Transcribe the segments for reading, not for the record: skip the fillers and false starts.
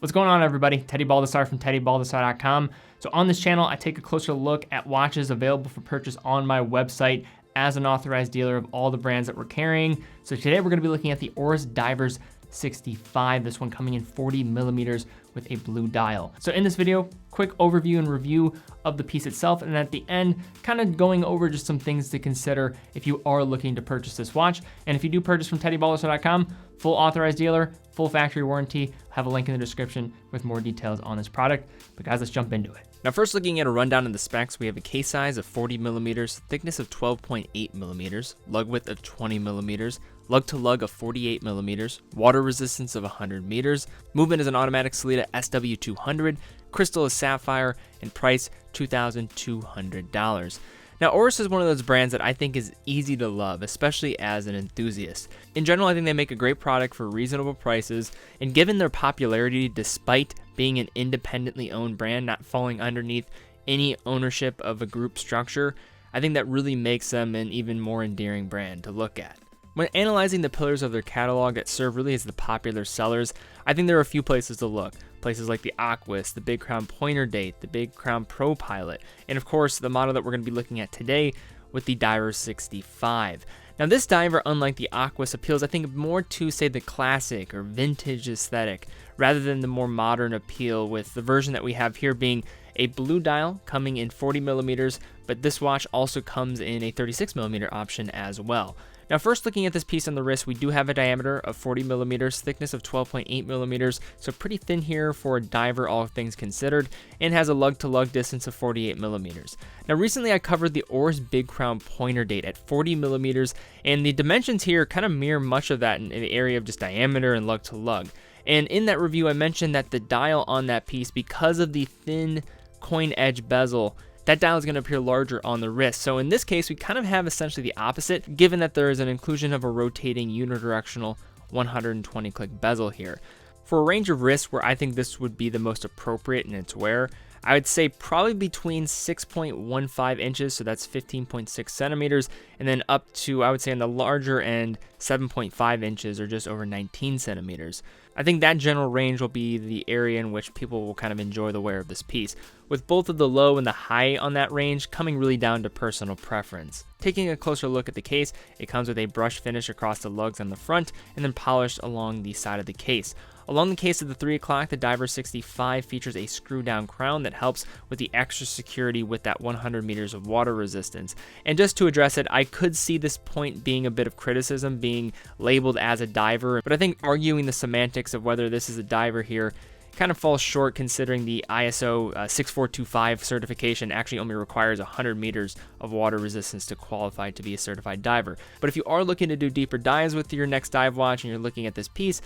What's going on, everybody? Teddy Baldassarre from teddybaldassarre.com. So on this channel, I take a closer look at watches available for purchase on my website as an authorized dealer of all the brands that we're carrying. So today we're gonna be looking at the Oris Divers 65, this one coming in 40 millimeters with a blue dial. So in this video, quick overview and review of the piece itself, and at the end, kind of going over just some things to consider if you are looking to purchase this watch. And if you do purchase from teddybaldassarre.com, full authorized dealer, full factory warranty, have a link in the description with more details on this product. But guys, let's jump into it. Now first, looking at a rundown of the specs, we have a case size of 40 millimeters, thickness of 12.8 millimeters, lug width of 20 millimeters, lug to lug of 48 millimeters, water resistance of 100 meters, movement is an automatic Sellita SW200, crystal is sapphire, and price $2,200. Now Oris is one of those brands that I think is easy to love, especially as an enthusiast. In general, I think they make a great product for reasonable prices, and given their popularity despite being an independently owned brand, not falling underneath any ownership of a group structure, I think that really makes them an even more endearing brand to look at. When analyzing the pillars of their catalog that serve really as the popular sellers, I think there are a few places to look. Places like the Aquis, the Big Crown Pointer Date, the Big Crown Pro Pilot, and of course the model that we're going to be looking at today with the Diver 65. Now this diver, unlike the Aquis, appeals I think more to, say, the classic or vintage aesthetic rather than the more modern appeal, with the version that we have here being a blue dial coming in 40 millimeters, but this watch also comes in a 36 millimeter option as well. Now first, looking at this piece on the wrist, we do have a diameter of 40 millimeters, thickness of 12.8 millimeters, so pretty thin here for a diver, all things considered, and has a lug-to-lug distance of 48 millimeters. Now recently I covered the Oris Big Crown Pointer Date at 40 millimeters, and the dimensions here kind of mirror much of that in the area of just diameter and lug-to-lug. And in that review, I mentioned that the dial on that piece, because of the thin coin edge bezel, that dial is going to appear larger on the wrist. So in this case, we kind of have essentially the opposite, given that there is an inclusion of a rotating unidirectional 120 click bezel here. For a range of wrists where I think this would be the most appropriate in its wear, I would say probably between 6.15 inches, so that's 15.6 centimeters, and then up to, I would say on the larger end, 7.5 inches or just over 19 centimeters. I think that general range will be the area in which people will kind of enjoy the wear of this piece, with both of the low and the high on that range coming really down to personal preference. Taking a closer look at the case, it comes with a brush finish across the lugs on the front and then polished along the side of the case. Along the case of the 3 o'clock, the Diver 65 features a screw-down crown that helps with the extra security with that 100 meters of water resistance. And just to address it, I could see this point being a bit of criticism, being labeled as a diver, but I think arguing the semantics of whether this is a diver here kind of falls short, considering the ISO 6425 certification actually only requires 100 meters of water resistance to qualify to be a certified diver. But if you are looking to do deeper dives with your next dive watch and you're looking at this piece,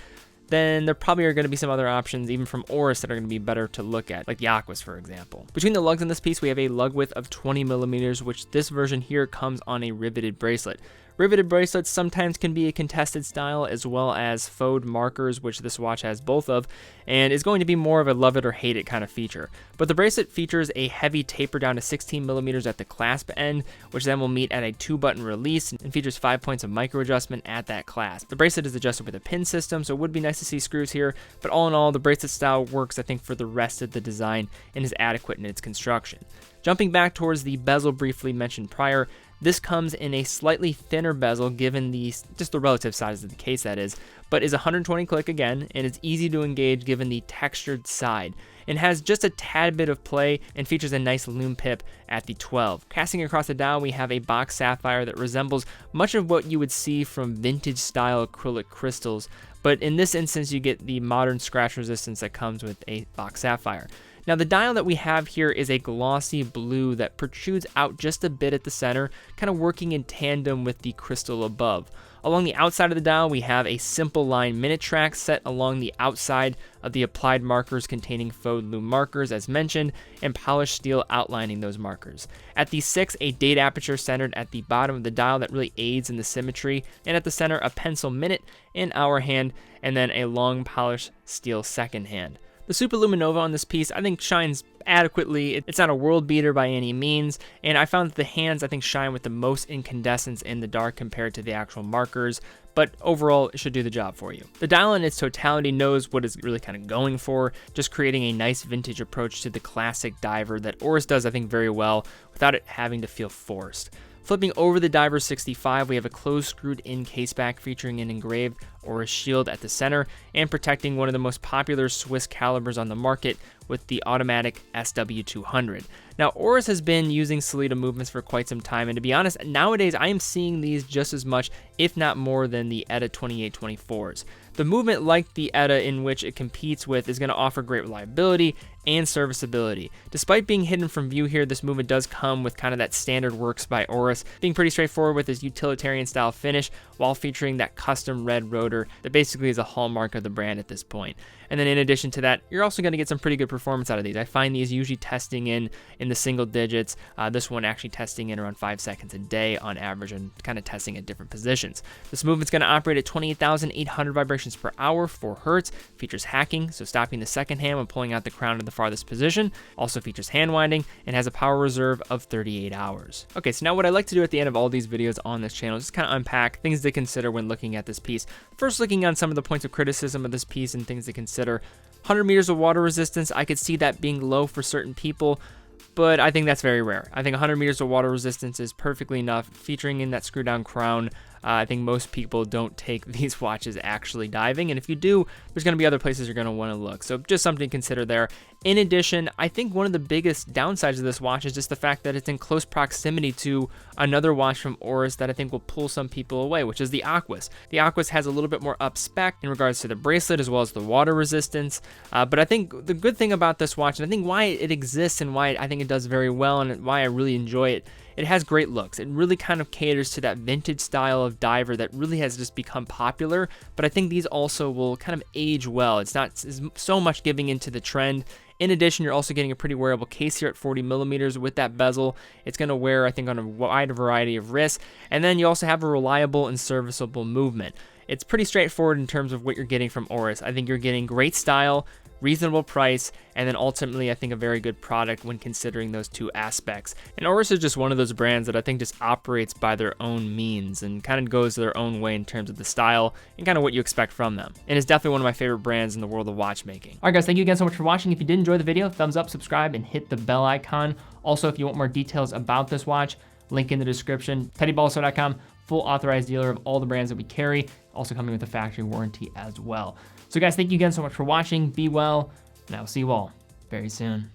then there probably are going to be some other options, even from Oris, that are going to be better to look at, like the Aquis, for example. Between the lugs in this piece, we have a lug width of 20 millimeters, which this version here comes on a riveted bracelet. Riveted bracelets sometimes can be a contested style, as well as faux markers, which this watch has both of, and is going to be more of a love it or hate it kind of feature. But the bracelet features a heavy taper down to 16 millimeters at the clasp end, which then will meet at a 2-button release and features 5 points of micro adjustment at that clasp. The bracelet is adjusted with a pin system, so it would be nice to see screws here, but all in all, the bracelet style works, I think, for the rest of the design and is adequate in its construction. Jumping back towards the bezel briefly mentioned prior, this comes in a slightly thinner bezel given just the relative size of the case, that is, but is 120 click again, and it's easy to engage given the textured side, and has just a tad bit of play and features a nice lume pip at the 12. Casting across the dial, we have a box sapphire that resembles much of what you would see from vintage style acrylic crystals, but in this instance you get the modern scratch resistance that comes with a box sapphire. Now the dial that we have here is a glossy blue that protrudes out just a bit at the center, kind of working in tandem with the crystal above. Along the outside of the dial, we have a simple line minute track set along the outside of the applied markers containing faux lume markers as mentioned, and polished steel outlining those markers. At the 6, a date aperture centered at the bottom of the dial that really aids in the symmetry, and at the center a pencil minute and hour hand, and then a long polished steel second hand. The Superluminova on this piece I think shines adequately. It's not a world beater by any means, and I found that the hands I think shine with the most incandescence in the dark compared to the actual markers, but overall it should do the job for you. The dial in its totality knows what it's really kind of going for, just creating a nice vintage approach to the classic diver that Oris does, I think, very well without it having to feel forced. Flipping over the Diver 65, we have a closed screwed in caseback featuring an engraved Oris shield at the center and protecting one of the most popular Swiss calibers on the market with the automatic SW200. Now, Oris has been using Sellita movements for quite some time, and to be honest, nowadays I am seeing these just as much, if not more, than the ETA 2824s. The movement, like the ETA in which it competes with, is going to offer great reliability and serviceability. Despite being hidden from view here, this movement does come with kind of that standard works by Oris, being pretty straightforward with his utilitarian style finish while featuring that custom red rotor that basically is a hallmark of the brand at this point. And then in addition to that, you're also going to get some pretty good performance out of these. I find these usually testing in the single digits. This one actually testing in around 5 seconds a day on average and kind of testing at different positions. This movement's going to operate at 28,800 vibrations per hour, 4 hertz, features hacking, so stopping the second hand when pulling out the crown to the farthest position, also features hand winding, and has a power reserve of 38 hours. Okay, so now what I like to do at the end of all these videos on this channel is just kind of unpack things to consider when looking at this piece. First, looking on some of the points of criticism of this piece and things to consider. 100 meters of water resistance, I could see that being low for certain people, but I think that's very rare. I think 100 meters of water resistance is perfectly enough. Featuring in that screw down crown, I think most people don't take these watches actually diving, and if you do, there's going to be other places you're going to want to look. So just something to consider there. In addition, I think one of the biggest downsides of this watch is just the fact that it's in close proximity to another watch from Oris that I think will pull some people away, which is the Aquis. The Aquis has a little bit more up spec in regards to the bracelet as well as the water resistance, but I think the good thing about this watch, and I think why it exists and why I think it does very well and why I really enjoy it, it has great looks. It really kind of caters to that vintage style of diver that really has just become popular, but I think these also will kind of age well. It's not so much giving into the trend. In addition, you're also getting a pretty wearable case here at 40 millimeters with that bezel. It's going to wear, I think, on a wide variety of wrists, and then you also have a reliable and serviceable movement. It's pretty straightforward in terms of what you're getting from Oris. I think you're getting great style, reasonable price, and then ultimately I think a very good product when considering those two aspects. And Oris is just one of those brands that I think just operates by their own means and kind of goes their own way in terms of the style and kind of what you expect from them. And it's definitely one of my favorite brands in the world of watchmaking. All right guys, thank you again so much for watching. If you did enjoy the video, thumbs up, subscribe, and hit the bell icon. Also, if you want more details about this watch, link in the description. TeddyBaldassarre.com, full authorized dealer of all the brands that we carry, also coming with a factory warranty as well. So guys, thank you again so much for watching. Be well, and I will see you all very soon.